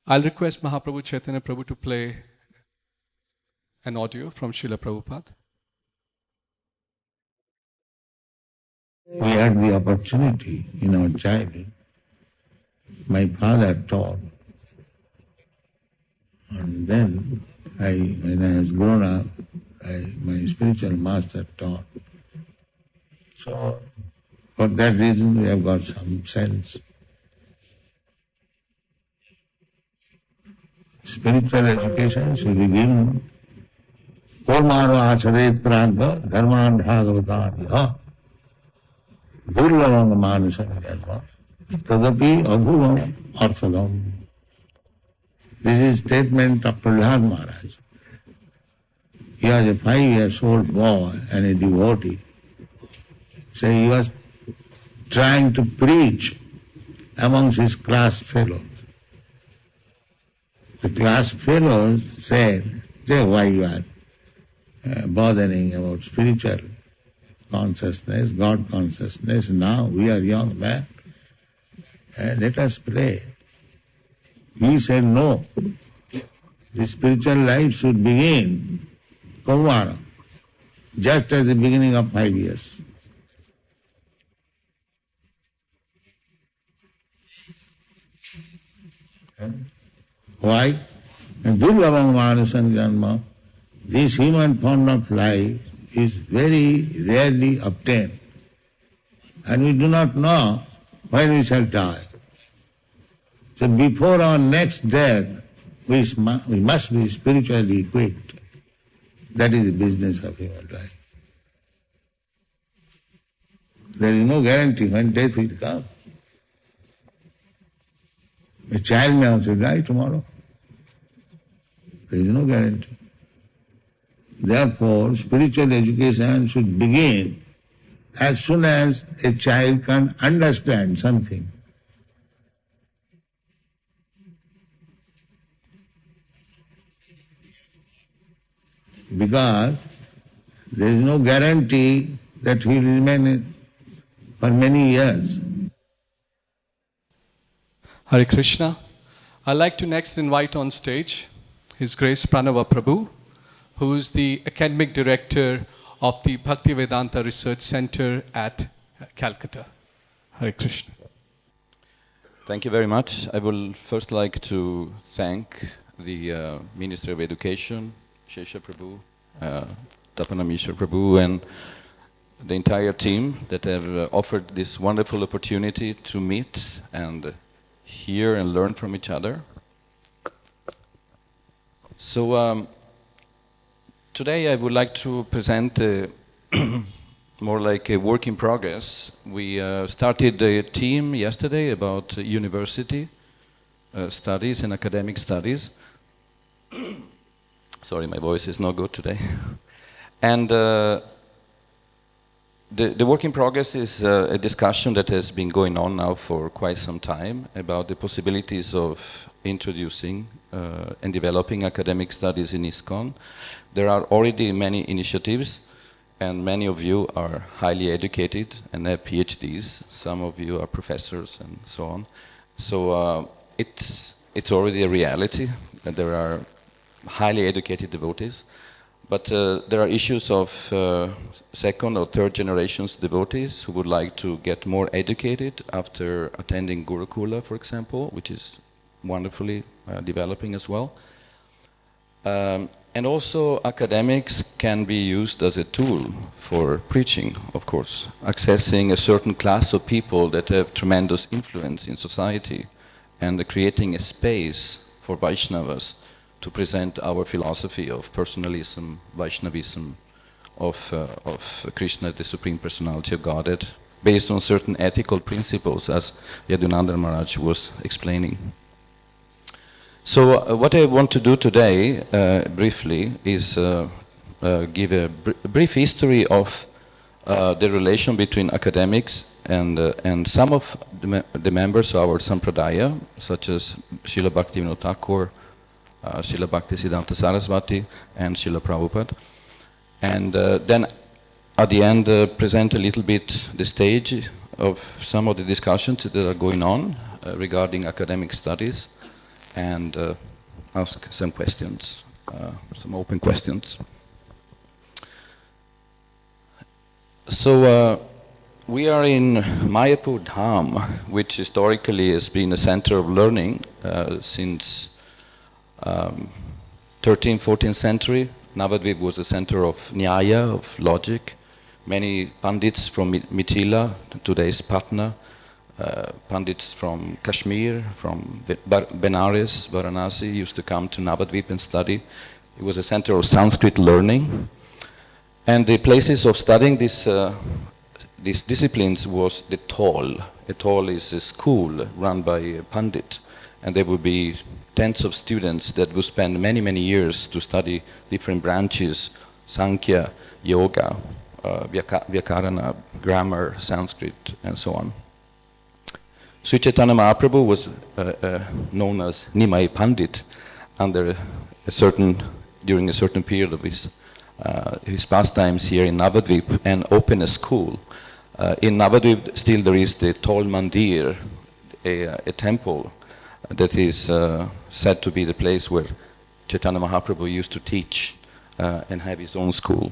I'll request Mahaprabhu Chaitanya Prabhu to play an audio from Srila Prabhupada. We had the opportunity in our childhood. My father taught. And then, when I was grown up, my spiritual master taught. So, for that reason, we have got some sense. Spiritual education should be given. Kormaro acharet pragva dharman bhagavatāni durlavam manusam janma tadapi adhuvam arthagam. This is statement of Prahlad Maharaj. He was a 5-year-old boy and a devotee. So he was trying to preach amongst his class fellows. The class fellows said, why you are bothering about spiritual consciousness, God consciousness, now we are young men, let us play. He said, no, the spiritual life should begin Kauvara, just at the beginning of 5 years. Why? Durlavam manusam janma. This human form of life is very rarely obtained. And we do not know when we shall die. So before our next death, we must be spiritually equipped. That is the business of human life. There is no guarantee when death will come. A child may also die tomorrow. There is no guarantee. Therefore, spiritual education should begin as soon as a child can understand something. Because there is no guarantee that he will remain for many years. Hare Krishna. I'd like to next invite on stage His Grace Pranava Prabhu, who is the Academic Director of the Bhaktivedanta Research Center at Calcutta. Hare Krishna. Thank you very much. I will first like to thank the Ministry of Education, Shesha Prabhu, Tapana Mishra Prabhu, and the entire team that have offered this wonderful opportunity to meet and hear and learn from each other. So today I would like to present more like a work in progress. We started a team yesterday about university studies and academic studies. Sorry, my voice is not good today. And the work in progress is a discussion that has been going on now for quite some time about the possibilities of introducing and developing academic studies in ISKCON. There are already many initiatives, and many of you are highly educated and have PhDs. Some of you are professors and so on. So it's already a reality that there are highly educated devotees. But there are issues of second or third generations devotees who would like to get more educated after attending Gurukula, for example, which is wonderfully developing as well. And also academics can be used as a tool for preaching, of course, accessing a certain class of people that have tremendous influence in society and creating a space for Vaishnavas to present our philosophy of personalism, Vaishnavism, of Krishna, the Supreme Personality of Godhead, based on certain ethical principles, as Yadunandana Maharaj was explaining. So what I want to do today, briefly, is give a brief history of the relation between academics and some of the members of our Sampradaya, such as Srila Bhaktivinoda Thakur, Srila Bhaktisiddhanta Saraswati, and Srila Prabhupada. And then at the end present a little bit the stage of some of the discussions that are going on regarding academic studies and ask some questions, some open questions. So we are in Mayapur Dham, which historically has been a center of learning since 13th, 14th century. Navadvip was a center of Nyaya, of logic. Many Pandits from Mithila, today's Patna, Pandits from Kashmir, from Benares, Varanasi, used to come to Navadvip and study. It was a center of Sanskrit learning. And the places of studying these disciplines was the Toll. A Toll is a school run by a Pandit, and there would be tens of students that would spend many, many years to study different branches, Sankhya, Yoga, Vyakarana, grammar, Sanskrit, and so on. Sri Chaitanya Mahaprabhu was known as Nimai Pandit during a certain period of his pastimes here in Navadvip, and opened a school. In Navadvip still there is the Tol Mandir, a temple that is said to be the place where Chaitanya Mahaprabhu used to teach and have his own school.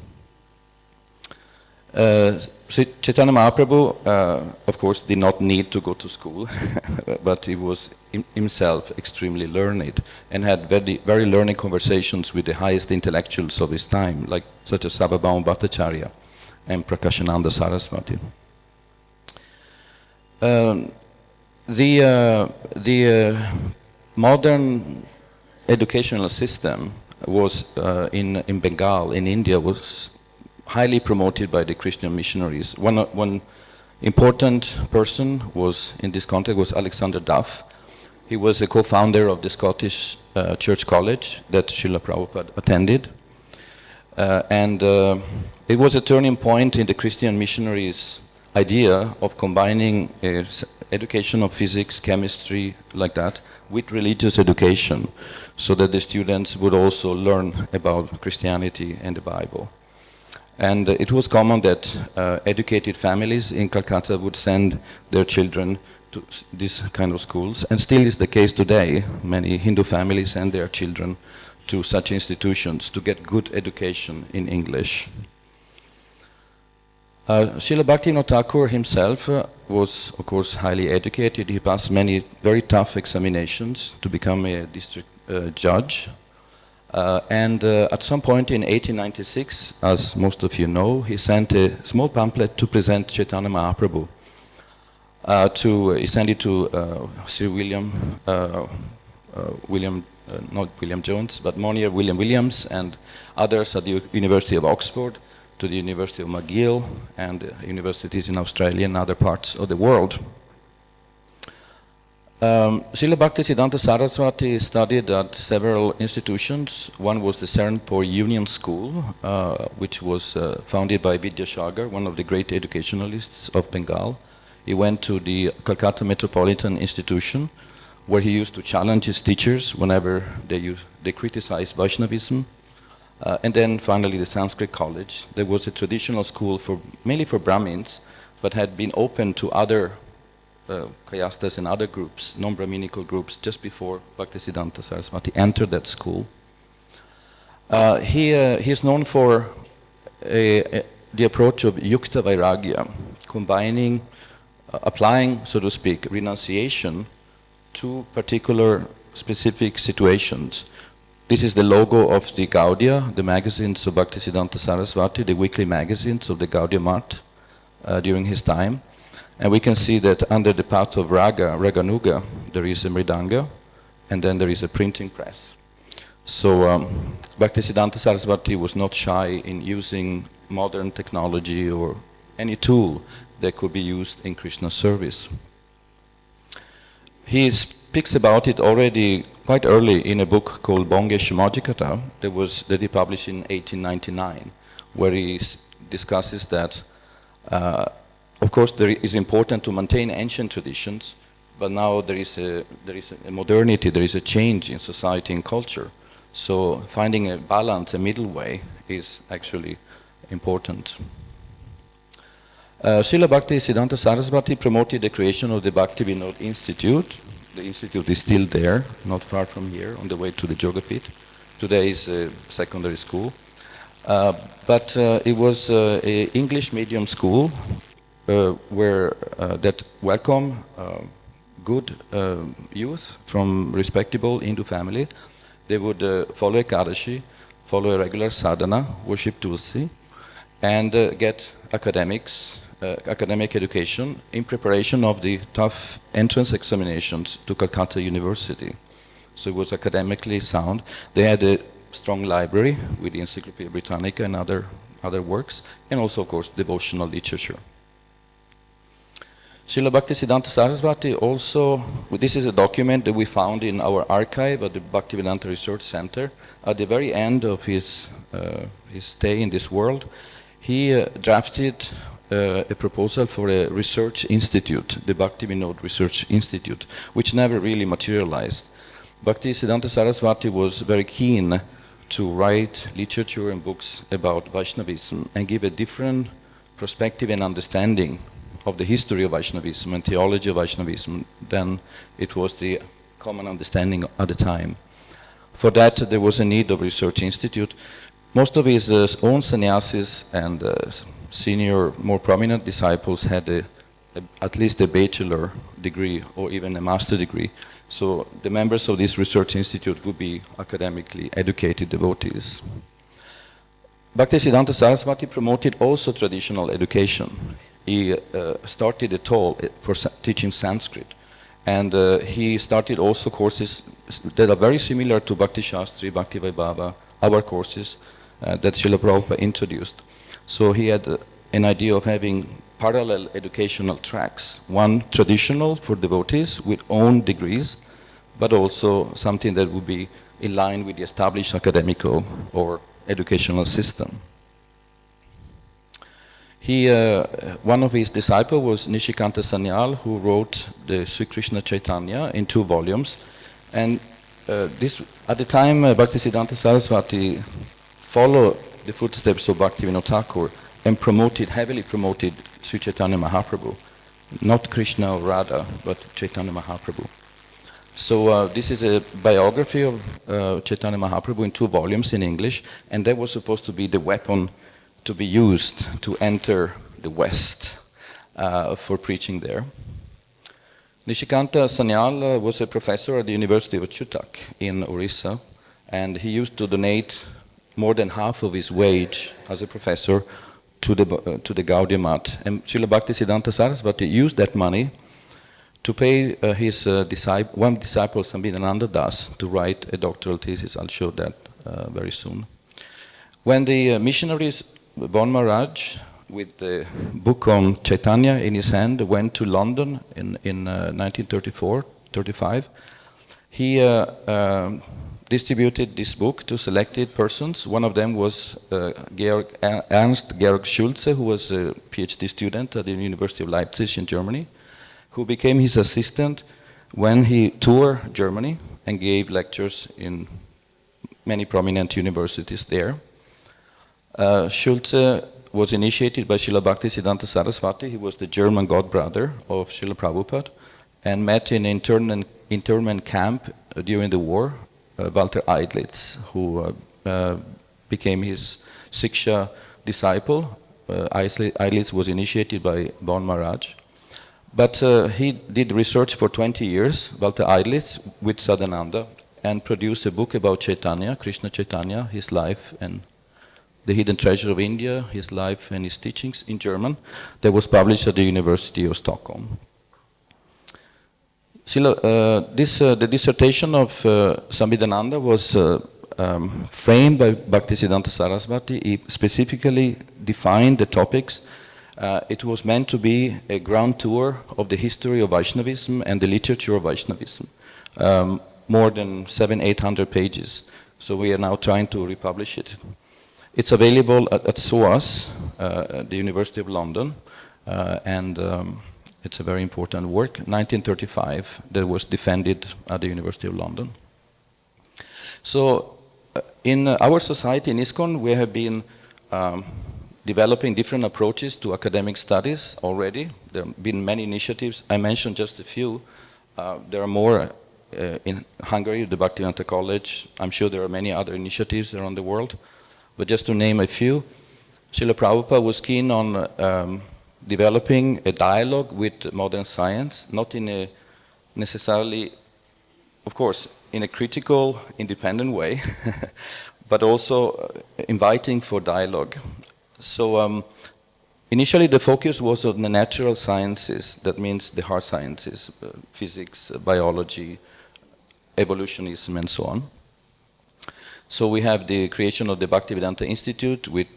Chaitanya Mahaprabhu, of course, did not need to go to school, but he was himself extremely learned and had very, very learned conversations with the highest intellectuals of his time, such as Sarvabhauma Bhattacharya and Prakashananda Saraswati. The modern educational system was in Bengal, in India, was highly promoted by the Christian missionaries. One important person was, in this context, was Alexander Duff. He was a co-founder of the Scottish Church College that Srila Prabhupada attended. And it was a turning point in the Christian missionaries' idea of combining education of physics, chemistry, like that, with religious education, so that the students would also learn about Christianity and the Bible. And it was common that educated families in Calcutta would send their children to these kind of schools, and still is the case today. Many Hindu families send their children to such institutions to get good education in English. Srila Bhaktivinoda Thakur himself was, of course, highly educated. He passed many very tough examinations to become a district judge. And at some point in 1896, as most of you know, he sent a small pamphlet to present Chaitanya Mahaprabhu. He sent it to Sir not William Jones, but Monier William Williams and others at the University of Oxford, to the University of McGill and universities in Australia and other parts of the world. Srila Bhaktisiddhanta Saraswati studied at several institutions. One was the Saranpur Union School, which was founded by Vidyasagar, one of the great educationalists of Bengal. He went to the Calcutta Metropolitan Institution, where he used to challenge his teachers whenever they criticized Vaishnavism. And then finally the Sanskrit College. There was a traditional school mainly for Brahmins, but had been open to other Kayastas and other groups, non-Brahminical groups, just before Bhaktisiddhanta Saraswati entered that school. He is known for the approach of Yukta Vairagya, applying, so to speak, renunciation to particular specific situations. This is the logo of the Gaudiya, the magazines of Bhaktisiddhanta Saraswati, the weekly magazines of the Gaudiya Math during his time. And we can see that under the path of Raganuga, there is a Mridanga, and then there is a printing press. So Bhaktisiddhanta Saraswati was not shy in using modern technology or any tool that could be used in Krishna service. He speaks about it already quite early in a book called Bonge Shimajikata that he published in 1899, where he discusses that of course it is important to maintain ancient traditions, but now there is a modernity, there is a change in society and culture. So finding a balance, a middle way, is actually important. Srila Bhaktisiddhanta Saraswati promoted the creation of the Bhaktivinoda Institute The institute is still there, not far from here, on the way to the Jogapit. Today is a secondary school. But it was an English medium school where that welcome good youth from respectable Hindu family. They would follow Ekadashi, follow a regular sadhana, worship Tulsi, and get academic education in preparation of the tough entrance examinations to Calcutta University. So it was academically sound. They had a strong library with the Encyclopedia Britannica and other works, and also, of course, devotional literature. Srila Bhaktisiddhanta Sarasvati also, this is a document that we found in our archive at the Bhaktivedanta Research Center. At the very end of his stay in this world, he drafted a proposal for a research institute, the Bhakti Vinod Research Institute, which never really materialized. Bhaktisiddhanta Sarasvati was very keen to write literature and books about Vaishnavism and give a different perspective and understanding of the history of Vaishnavism and theology of Vaishnavism than it was the common understanding at the time. For that, there was a need of research institute. Most of his own sannyasis and senior, more prominent disciples had at least a bachelor degree or even a master degree. So the members of this research institute would be academically educated devotees. Bhaktisiddhanta Sarasvati promoted also traditional education. He started a toll for teaching Sanskrit. And he started also courses that are very similar to Bhakti Shastri, Bhakti VIPLAVAH, our courses that Srila Prabhupada introduced. So he had an idea of having parallel educational tracks, one traditional for devotees with own degrees, but also something that would be in line with the established academical or educational system. One of his disciples was Nishikanta Sanyal, who wrote the Sri Krishna Chaitanya in 2 volumes. And at the time, Bhaktisiddhanta Sarasvati followed the footsteps of Bhaktivinoda Thakur and heavily promoted Sri Chaitanya Mahaprabhu. Not Krishna or Radha, but Chaitanya Mahaprabhu. So this is a biography of Chaitanya Mahaprabhu in 2 volumes in English, and that was supposed to be the weapon to be used to enter the West for preaching there. Nishikanta Sanyal was a professor at the University of Chutak in Orissa, and he used to donate more than half of his wage as a professor to the Gaudiya Math. And Srila Bhaktisiddhanta Sarasvati used that money to pay his one disciple, Sambhidananda Das, to write a doctoral thesis. I'll show that very soon. When the missionaries, Bon Maharaj, with the book on Chaitanya in his hand, went to London in 1934-35, he distributed this book to selected persons. One of them was Ernst Georg Schulze, who was a PhD student at the University of Leipzig in Germany, who became his assistant when he toured Germany and gave lectures in many prominent universities there. Schulze was initiated by Srila Bhaktisiddhanta Sarasvati. He was the German godbrother of Srila Prabhupada, and met in an internment camp during the war Walter Eidlitz, who became his Siksha disciple. Eidlitz was initiated by Bon Maharaj. But he did research for 20 years, Walter Eidlitz, with Sadananda, and produced a book about Chaitanya, Krishna Chaitanya, his life and the Hidden Treasure of India, his life and his teachings in German, that was published at the University of Stockholm. The dissertation of Sambhidananda was framed by Bhaktisiddhanta Sarasvati. He specifically defined the topics. It was meant to be a grand tour of the history of Vaishnavism and the literature of Vaishnavism. More than 700-800 pages. So we are now trying to republish it. It's available at SOAS, the University of London, and it's a very important work. 1935, that was defended at the University of London. So in our society, in ISKCON, we have been developing different approaches to academic studies already. There have been many initiatives. I mentioned just a few. There are more in Hungary, the Bhaktivedanta College. I'm sure there are many other initiatives around the world. But just to name a few, Srila Prabhupada was keen on developing a dialogue with modern science, not in a necessarily, of course, in a critical, independent way, but also inviting for dialogue. So initially the focus was on the natural sciences, that means the hard sciences, physics, biology, evolutionism, and so on. So we have the creation of the Bhaktivedanta Institute with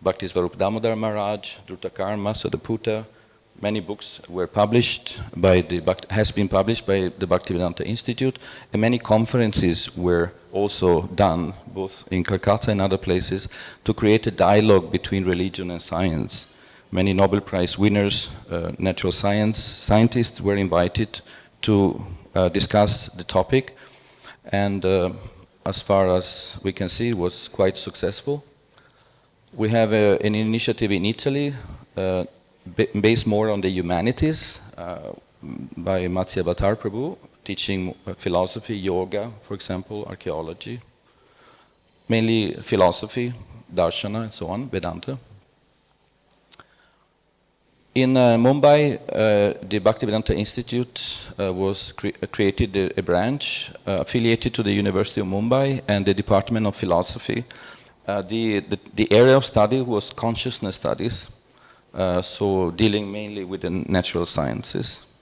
Bhakti Swarup Damodar Maharaj, Druta Karma, Sadaputta. Many books were published has been published by the Bhaktivedanta Institute, and many conferences were also done, both in Calcutta and other places, to create a dialogue between religion and science. Many Nobel Prize winners, natural scientists were invited to discuss the topic, and as far as we can see, it was quite successful. We have an initiative in Italy based more on the humanities by Matsya Bhattar Prabhu, teaching philosophy, yoga, for example, archaeology, mainly philosophy, darshana, and so on, Vedanta. In Mumbai, the Bhaktivedanta Institute created a branch affiliated to the University of Mumbai and the Department of Philosophy. The area of study was consciousness studies, so dealing mainly with the natural sciences.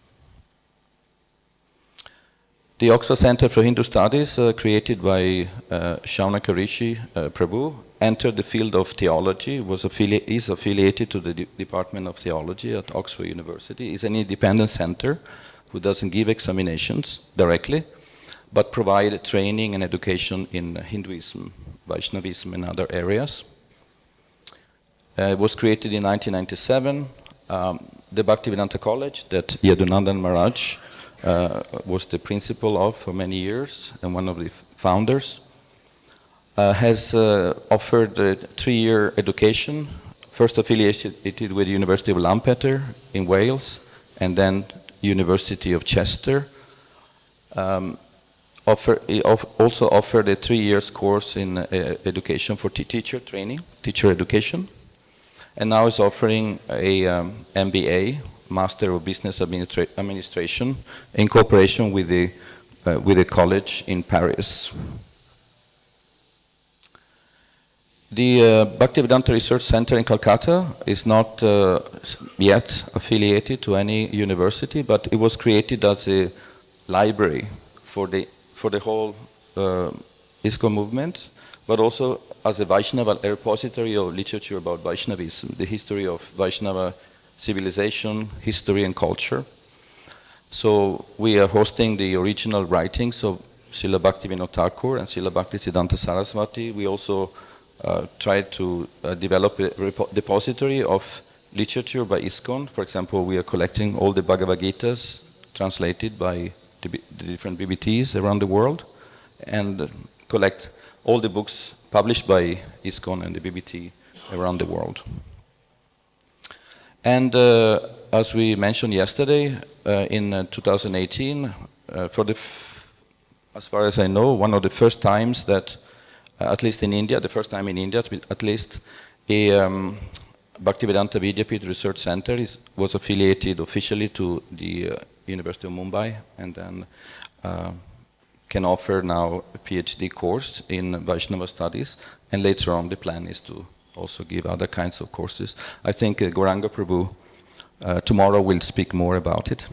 The Oxford Center for Hindu Studies, created by Shaunaka Rishi Prabhu, entered the field of theology, is affiliated to the Department of Theology at Oxford University, is an independent center who doesn't give examinations directly, but provide training and education in Hinduism, Vaishnavism, and other areas. It was created in 1997. The Bhaktivedanta College that Yadunandan Maharaj was the principal of for many years and one of the founders, has offered a 3-year education, first affiliated with the University of Lampeter in Wales, and then University of Chester. Also offered a 3-year course in education for teacher training, teacher education, and now is offering a MBA, Master of Business Administration, in cooperation with the college in Paris. The Bhaktivedanta Research Center in Calcutta is not yet affiliated to any university, but it was created as a library for the whole ISKCON movement, but also as a Vaishnava, a repository of literature about Vaishnavism, the history of Vaishnava civilization, history, and culture. So we are hosting the original writings of Srila Bhaktivinoda Thakur and Srila Bhaktisiddhanta Saraswati. We also tried to develop a repository of literature by ISKCON. For example, we are collecting all the Bhagavad Gitas translated by the different BBTs around the world, and collect all the books published by ISKCON and the BBT around the world. And as we mentioned yesterday, in 2018, as far as I know, one of the first times that, at least in India, the first time in India, at least, a Bhaktivedanta Vidyapith Research Center was affiliated officially to the University of Mumbai, and then can offer now a PhD course in Vaishnava studies, and later on the plan is to also give other kinds of courses. I think Gauranga Prabhu tomorrow will speak more about it.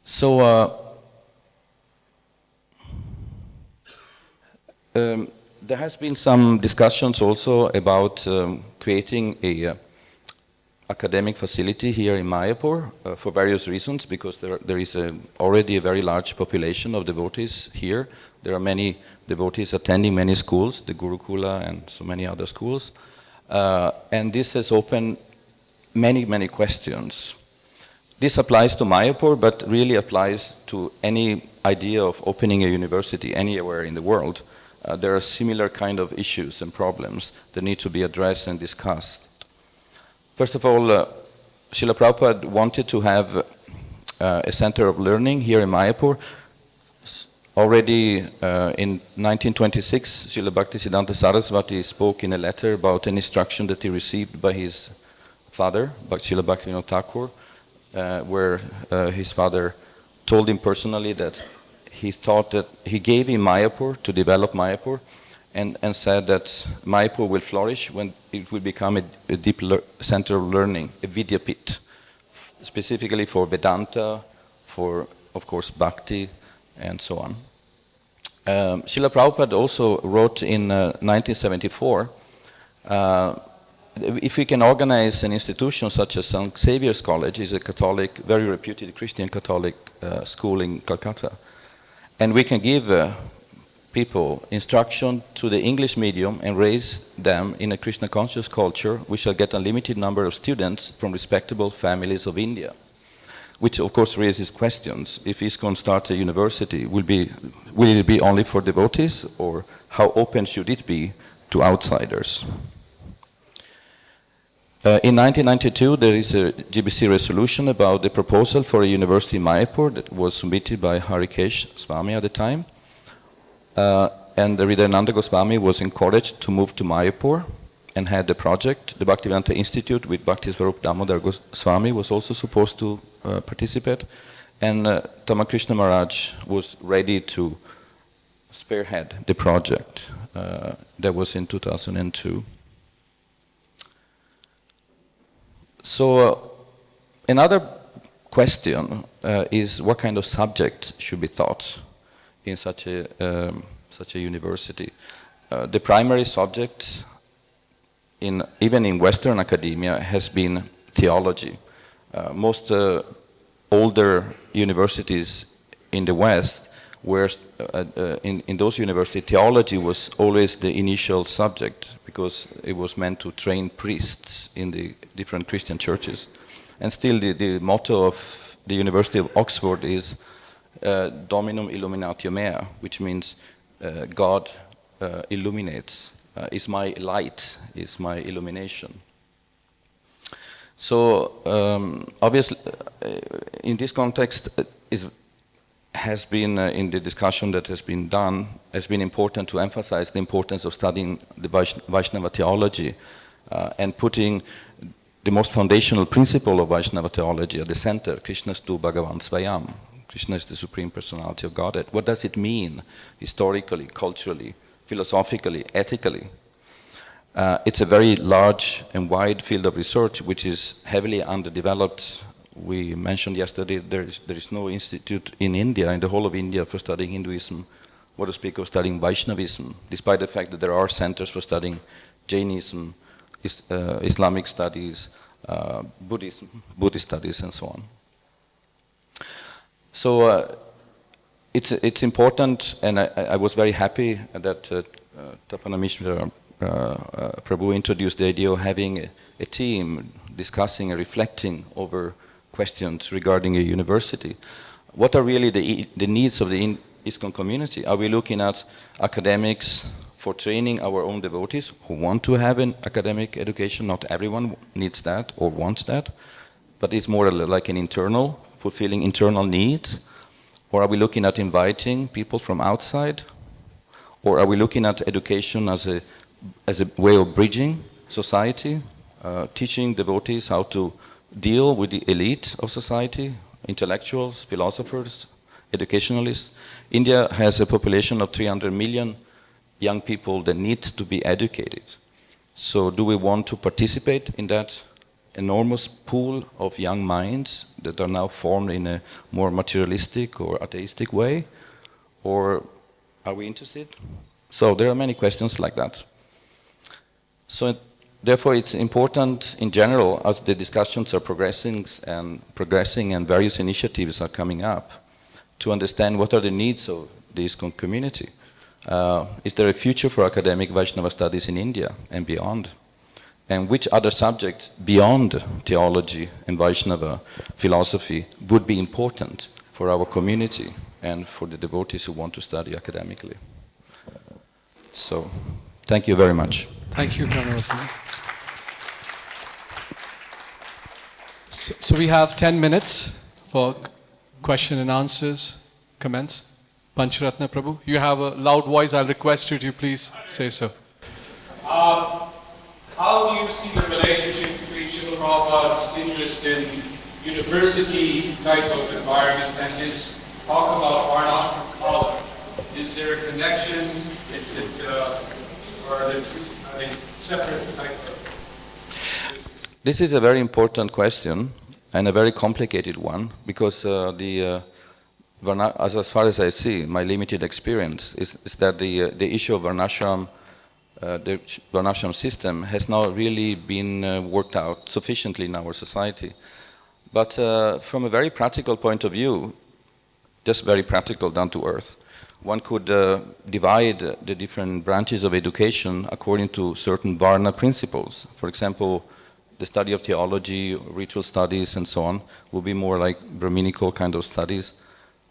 So there has been some discussions also about creating a academic facility here in Mayapur for various reasons, because there is already a very large population of devotees here. There are many devotees attending many schools, the Gurukula and so many other schools. And this has opened many questions. This applies to Mayapur, but really applies to any idea of opening a university anywhere in the world. There are similar kind of issues and problems that need to be addressed and discussed. First of all, Srila Prabhupada wanted to have a center of learning here in Mayapur. Already in 1926, Srila Bhaktisiddhanta Saraswati spoke in a letter about an instruction that he received by his father, Srila Bhaktivinoda Thakur, where his father told him personally that he thought that he gave him Mayapur to develop Mayapur, and said that Mayapur will flourish when it will become a deep center of learning, a Vidyapit, specifically for Vedanta, for, of course, Bhakti, and so on. Srila Prabhupada also wrote in 1974, if we can organize an institution such as St. Xavier's College, is a Catholic, very reputed Christian Catholic school in Calcutta, and we can give people instruction to the English medium and raise them in a Krishna conscious culture, we shall get a limited number of students from respectable families of India. Which of course raises questions. If ISKCON starts a university, will it be only for devotees, or how open should it be to outsiders? In 1992, there is a GBC resolution about the proposal for a university in Mayapur that was submitted by Harikesh Swami at the time. And the Hridayananda Goswami was encouraged to move to Mayapur and had the project. The Bhaktivedanta Institute with Bhakti Swarup Damodar Goswami was also supposed to participate. And Tamakrishna Maharaj was ready to spearhead the project. That was in 2002. So another question is what kind of subjects should be taught in such a university. The primary subject, even in Western academia, has been theology. Most older universities in the West, where in those universities, theology was always the initial subject, because it was meant to train priests in the different Christian churches. And still the motto of the University of Oxford is Dominum Illuminatio Mea, which means God illuminates, is my light, is my illumination. So obviously, in this context, has been in the discussion that has been done, has been important to emphasize the importance of studying the Vaishnava theology and putting the most foundational principle of Vaishnava theology at the center, Krishnastu Bhagavan Svayam. Krishna is the Supreme Personality of Godhead. What does it mean historically, culturally, philosophically, ethically? It's a very large and wide field of research which is heavily underdeveloped. We mentioned yesterday there is no institute in India, in the whole of India, for studying Hinduism, what to speak of studying Vaishnavism, despite the fact that there are centers for studying Jainism, Islamic studies, Buddhism, Buddhist studies, and so on. So it's important, and I was very happy that Tapana Mishra Prabhu introduced the idea of having a team discussing and reflecting over questions regarding a university. What are really the needs of the ISKCON community? Are we looking at academics for training our own devotees who want to have an academic education? Not everyone needs that or wants that, but it's more like an internal, fulfilling internal needs. Or are we looking at inviting people from outside? Or are we looking at education as a way of bridging society, teaching devotees how to deal with the elite of society, intellectuals, philosophers, educationalists? India has a population of 300 million young people that needs to be educated. So do we want to participate in that enormous pool of young minds that are now formed in a more materialistic or atheistic way? Or are we interested? So there are many questions like that. So therefore it's important in general, as the discussions are progressing and various initiatives are coming up, to understand what are the needs of the ISKCON community. Is there a future for academic Vaishnava studies in India and beyond? And which other subjects beyond theology and Vaishnava philosophy would be important for our community and for the devotees who want to study academically? So, thank you very much. Thank you, Pranava. So we have 10 minutes for question and answers, comments. Pancharatna Prabhu, you have a loud voice. I'll request you to please say so. How do you see the relationship between Srila Prabhupada's interest in university type of environment and his talk about Varnashram collar? Is there a connection? Is it, or are they separate type of? This is a very important question and a very complicated one, because as far as I see, my limited experience is that the issue of Varnashram, the Varnashram system has not really been worked out sufficiently in our society. But from a very practical point of view, just very practical, down to earth, one could divide the different branches of education according to certain Varna principles. For example, the study of theology, ritual studies, and so on will be more like Brahminical kind of studies.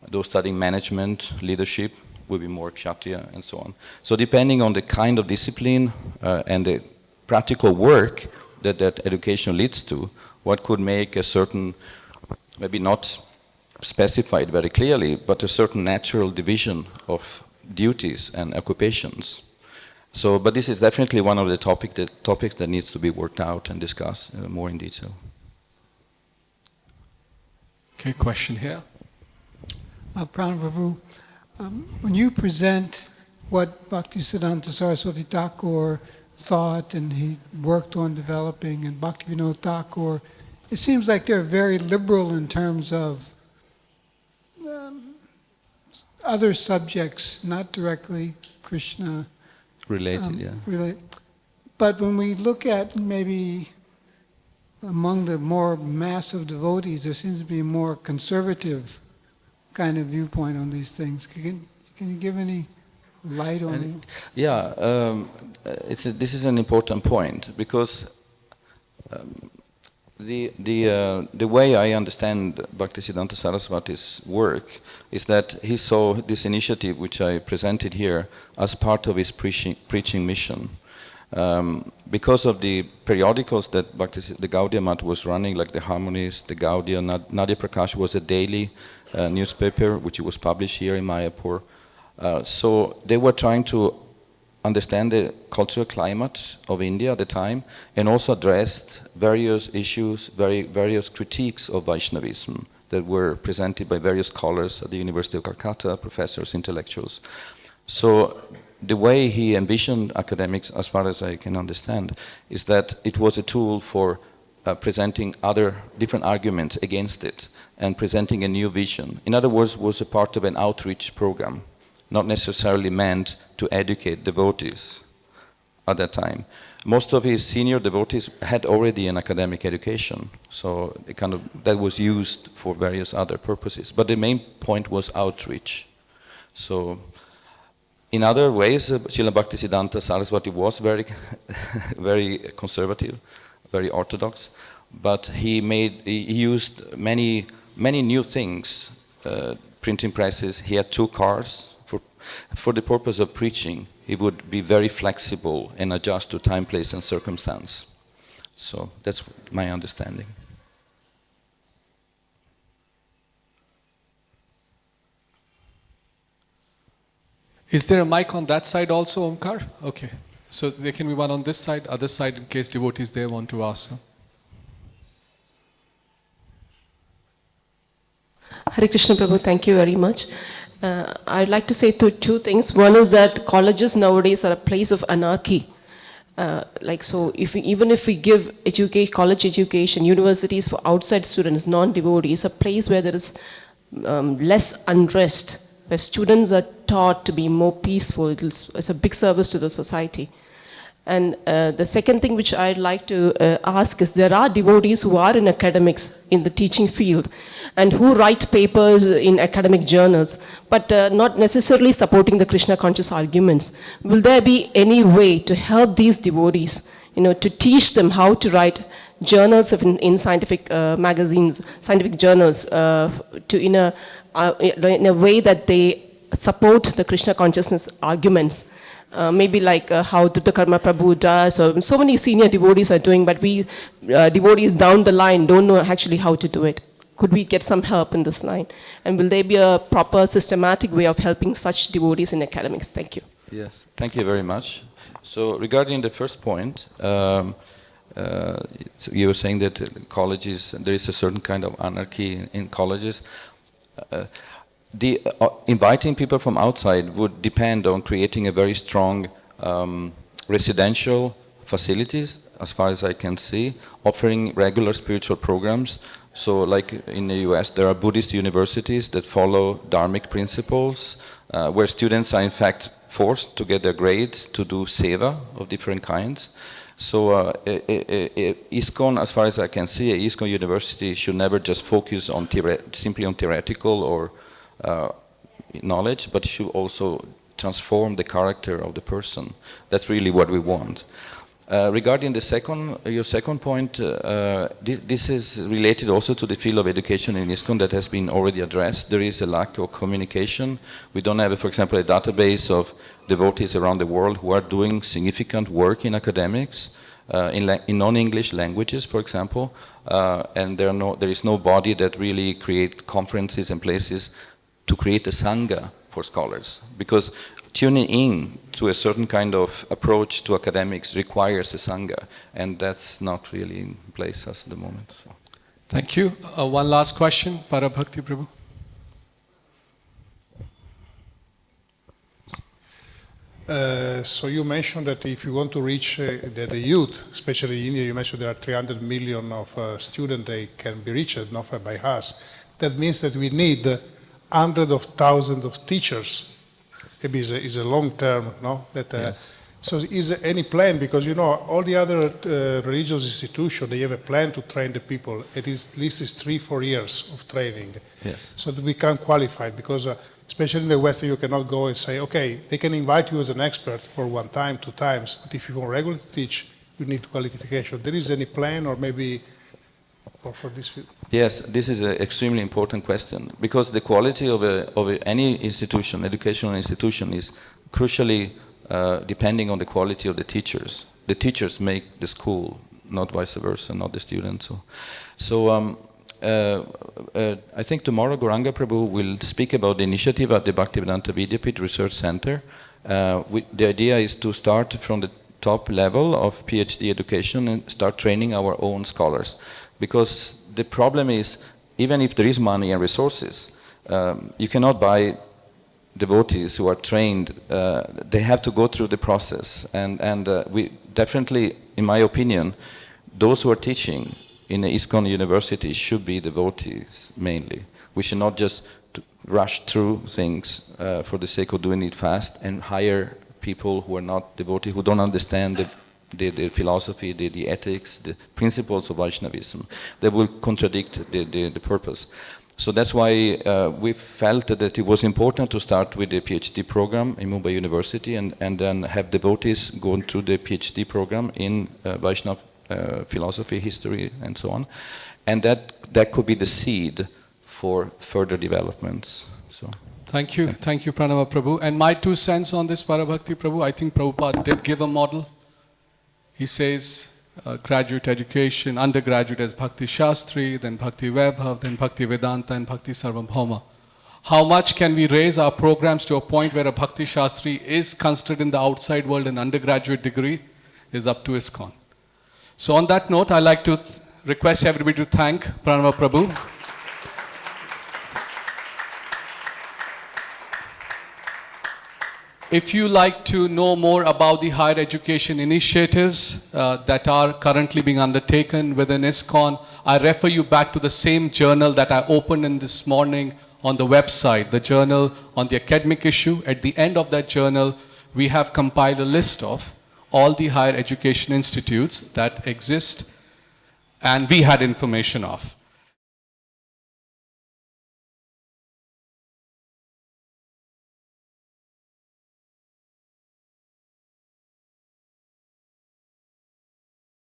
Those studying management, leadership, will be more Kshatriya, and so on. So depending on the kind of discipline and the practical work that education leads to, what could make a certain, maybe not specified very clearly, but a certain natural division of duties and occupations. So, but this is definitely one of the topics that needs to be worked out and discussed more in detail. Okay, question here. Pranava, when you present what Bhaktisiddhanta Saraswati Thakur thought and he worked on developing, and Bhaktivinoda Thakur, it seems like they're very liberal in terms of other subjects, not directly Krishna related, But when we look at maybe among the more massive devotees, there seems to be a more conservative kind of viewpoint on these things. Can you give any light on it? Yeah, this is an important point, because the way I understand Bhaktisiddhanta Saraswati's work is that he saw this initiative, which I presented here, as part of his preaching mission. Because of the periodicals that the Gaudiya Math was running, like the Harmonies, the Gaudiya, Nadia Prakash was a daily newspaper, which was published here in Mayapur. So they were trying to understand the cultural climate of India at the time, and also addressed various issues, various critiques of Vaishnavism that were presented by various scholars at the University of Calcutta, professors, intellectuals. So the way he envisioned academics, as far as I can understand, is that it was a tool for presenting other different arguments against it and presenting a new vision. In other words, was a part of an outreach program, not necessarily meant to educate devotees at that time. Most of his senior devotees had already an academic education, so that was used for various other purposes. But the main point was outreach. So, in other ways, Srila Bhaktisiddhanta Saraswati was very, very conservative, very orthodox, but he used many new things. Printing presses. He had 2 cars for the purpose of preaching. He would be very flexible and adjust to time, place, and circumstance. So that's my understanding. Is there a mic on that side also, Omkar? Okay. So there can be one on this side, other side, in case devotees there want to ask. Hare Krishna Prabhu, thank you very much. I'd like to say two things. One is that colleges nowadays are a place of anarchy. Even if we give college education, universities for outside students, non-devotees, a place where there is less unrest, where students are taught to be more peaceful. It's a big service to the society. And the second thing which I'd like to ask is, there are devotees who are in academics, in the teaching field, and who write papers in academic journals, but not necessarily supporting the Krishna conscious arguments. Will there be any way to help these devotees, to teach them how to write journals in scientific magazines, scientific journals, in a way that they support the Krishna consciousness arguments? Maybe like how Karma Prabhu does, or so many senior devotees are doing, but we devotees down the line don't know actually how to do it. could we get some help in this line? And will there be a proper systematic way of helping such devotees in academics? Thank you. Yes, thank you very much. So regarding the first point, so you were saying that colleges, there is a certain kind of anarchy in colleges. Inviting people from outside would depend on creating a very strong residential facilities, as far as I can see, offering regular spiritual programs. So like in the US, there are Buddhist universities that follow Dharmic principles, where students are in fact forced to get their grades to do seva of different kinds. So ISKCON, as far as I can see, ISKCON University should never just focus on simply on theoretical or knowledge, but should also transform the character of the person. That's really what we want. Regarding your second point, this is related also to the field of education in ISKCON that has been already addressed. There is a lack of communication. We don't have, for example, a database of devotees around the world who are doing significant work in academics, in non-English languages, for example, and there is no body that really create conferences and places to create a sangha for scholars, because tuning in to a certain kind of approach to academics requires a sangha, and that's not really in place at the moment. So. Thank you. One last question, Parabhakti Prabhu. So you mentioned that if you want to reach the youth, especially in India, you mentioned there are 300 million of students, they can be reached, not by us. That means that we need hundreds of thousands of teachers. Maybe is a long term, no? That, yes. So is there any plan? Because you know all the other religious institutions, they have a plan to train the people. At least 3-4 years of training. Yes. So that we can qualify, because especially in the West, you cannot go and say, okay, they can invite you as an expert for 1 time, 2 times, but if you want regularly to teach, you need qualification. There is any plan, or maybe for this field? Yes, this is an extremely important question, because the quality of any institution, educational institution, is crucially depending on the quality of the teachers. The teachers make the school, not vice versa, not the students. So I think tomorrow Gauranga Prabhu will speak about the initiative at the Bhaktivedanta Vidyapith Research Center. The idea is to start from the top level of PhD education and start training our own scholars. Because the problem is, even if there is money and resources, you cannot buy devotees who are trained. They have to go through the process. And we definitely, in my opinion, those who are teaching in the ISKCON University should be devotees mainly. We should not just rush through things for the sake of doing it fast and hire people who are not devotees, who don't understand the philosophy, the ethics, the principles of Vaishnavism. That will contradict the purpose. So that's why we felt that it was important to start with the PhD program in Mumbai University, and then have devotees going through the PhD program in Vaishnava philosophy, history, and so on. And that could be the seed for further developments. So. Thank you, Pranava Prabhu. And my 2 cents on this, Parabhakti Prabhu, I think Prabhupada did give a model. He says graduate education, undergraduate as Bhakti Shastri, then Bhakti Vaibhav, then Bhakti Vedanta, and Bhakti Sarvabhauma. How much can we raise our programs to a point where a Bhakti Shastri is considered in the outside world an undergraduate degree is up to ISKCON. So on that note, I'd like to request everybody to thank Pranava Prabhu. If you like to know more about the higher education initiatives that are currently being undertaken within ISKCON, I refer you back to the same journal that I opened in this morning on the website, the journal on the academic issue. At the end of that journal, we have compiled a list of all the higher education institutes that exist and we had information of.